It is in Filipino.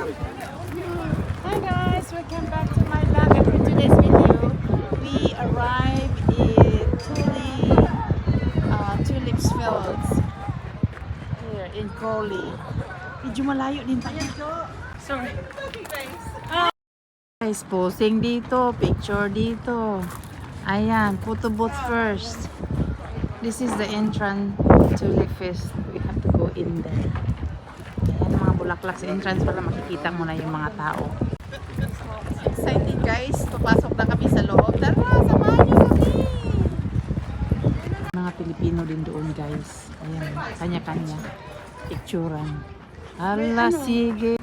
Hi guys, welcome back to my vlog. And for today's video, we arrived in Tulips Fields here in Coley. Medyo malayo din pa yan. Sorry. Guys, posing dito, picture dito. Ayan, photo booth first. This is the entrance to Tulip Fest. We have to go in there. Ayan, mga bulaklak sa entrance para makikita mo na yung mga tao. Excited guys, papasok na kami sa loob. Tara, samahan nyo kami! Mga Pilipino din doon guys. Ayan, kanya-kanya. Picturean. Hala, sige.